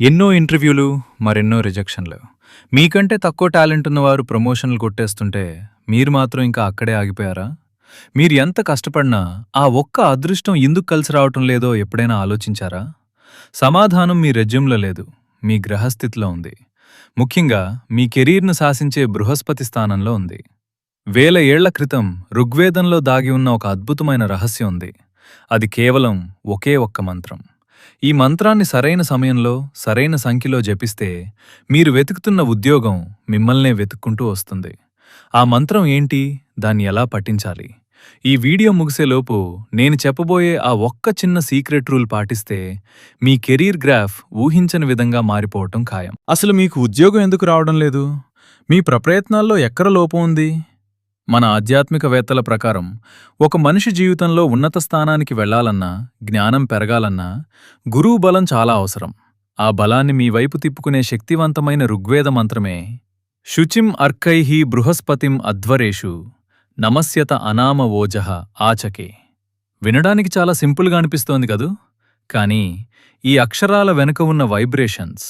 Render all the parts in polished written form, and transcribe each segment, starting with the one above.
ఎన్నో ఇంటర్వ్యూలు, మరెన్నో రిజెక్షన్లు. మీకంటే తక్కువ టాలెంట్ ఉన్నవారు ప్రమోషన్లు కొట్టేస్తుంటే, మీరు మాత్రం ఇంకా అక్కడే ఆగిపోయారా? మీరు ఎంత కష్టపడినా, ఆ ఒక్క అదృష్టం ఎందుకు కలిసి రావటం లేదో ఎప్పుడైనా ఆలోచించారా? సమాధానం మీ రెజ్యూమ్లో లేదు, మీ గ్రహస్థితిలో ఉంది. ముఖ్యంగా మీ కెరీర్ను శాసించే బృహస్పతి స్థానంలో ఉంది. వేల ఏళ్ల క్రితం ఋగ్వేదంలో దాగి ఉన్న ఒక అద్భుతమైన రహస్యం ఉంది. అది కేవలం ఒకే ఒక్క మంత్రం. ఈ మంత్రాన్ని సరైన సమయంలో, సరైన సంఖ్యలో జపిస్తే మీరు వెతుకుతున్న ఉద్యోగం మిమ్మల్నే వెతుక్కుంటూ వస్తుంది. ఆ మంత్రం ఏంటి? దాన్ని ఎలా పఠించాలి? ఈ వీడియో ముగిసేలోపు నేను చెప్పబోయే ఆ ఒక్క చిన్న సీక్రెట్ రూల్ పాటిస్తే మీ కెరీర్ గ్రాఫ్ ఊహించని విధంగా మారిపోవటం ఖాయం. అసలు మీకు ఉద్యోగం ఎందుకు రావడం లేదు? మీ ప్రయత్నాల్లో ఎక్కడ లోపం ఉంది? మన ఆధ్యాత్మికవేత్తల ప్రకారం ఒక మనిషి జీవితంలో ఉన్నత స్థానానికి వెళ్లాలన్నా, జ్ఞానం పెరగాలన్నా గురువు బలం చాలా అవసరం. ఆ బలాన్ని మీ వైపు తిప్పుకునే శక్తివంతమైన ఋగ్వేద మంత్రమే శుచిం అర్కైః బృహస్పతిం అధ్వరేషు నమస్యత అనామ ఓజః ఆచకే. వినడానికి చాలా సింపుల్గా అనిపిస్తోంది కదూ? కానీ ఈ అక్షరాల వెనుక ఉన్న వైబ్రేషన్స్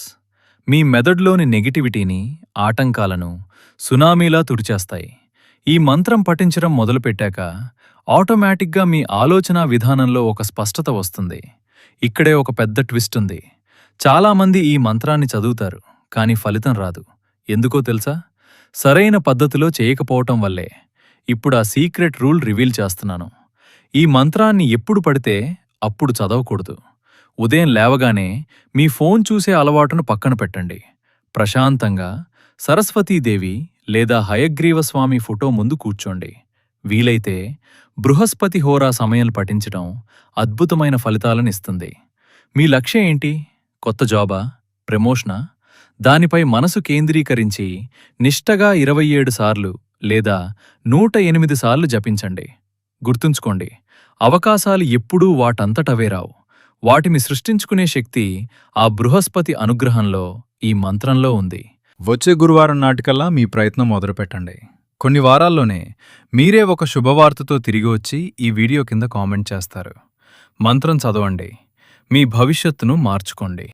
మీ మెదడులోని నెగిటివిటీని, ఆటంకాలను సునామీలా తుడిచేస్తాయి. ఈ మంత్రం పఠించడం మొదలుపెట్టాక ఆటోమేటిక్గా మీ ఆలోచనా విధానంలో ఒక స్పష్టత వస్తుంది. ఇక్కడే ఒక పెద్ద ట్విస్ట్ ఉంది. చాలామంది ఈ మంత్రాన్ని చదువుతారు, కానీ ఫలితం రాదు. ఎందుకో తెలుసా? సరైన పద్ధతిలో చేయకపోవటం వల్లే. ఇప్పుడు ఆ సీక్రెట్ రూల్ రివీల్ చేస్తున్నాను. ఈ మంత్రాన్ని ఎప్పుడు పడితే అప్పుడు చదవకూడదు. ఉదయం లేవగానే మీ ఫోన్ చూసే అలవాటును పక్కన పెట్టండి. ప్రశాంతంగా సరస్వతీదేవి లేదా హయగ్రీవస్వామి ఫోటో ముందు కూర్చోండి. వీలైతే బృహస్పతి హోరా సమయం పఠించడం అద్భుతమైన ఫలితాలనిస్తుంది. మీ లక్ష్యం ఏంటి? కొత్త జాబా? ప్రమోషనా? దానిపై మనసు కేంద్రీకరించి నిష్టగా 27 సార్లు లేదా 108 సార్లు జపించండి. గుర్తుంచుకోండి, అవకాశాలు ఎప్పుడూ వాటంతటవే రావు. వాటిని సృష్టించుకునే శక్తి ఆ బృహస్పతి అనుగ్రహంలో, ఈ మంత్రంలో ఉంది. వచ్చే గురువారం నాటికల్లా మీ ప్రయత్నం మొదలుపెట్టండి. కొన్ని వారాల్లోనే మీరే ఒక శుభవార్తతో తిరిగి వచ్చి ఈ వీడియో కింద కామెంట్ చేస్తారు. మంత్రం చదవండి, మీ భవిష్యత్తును మార్చుకోండి.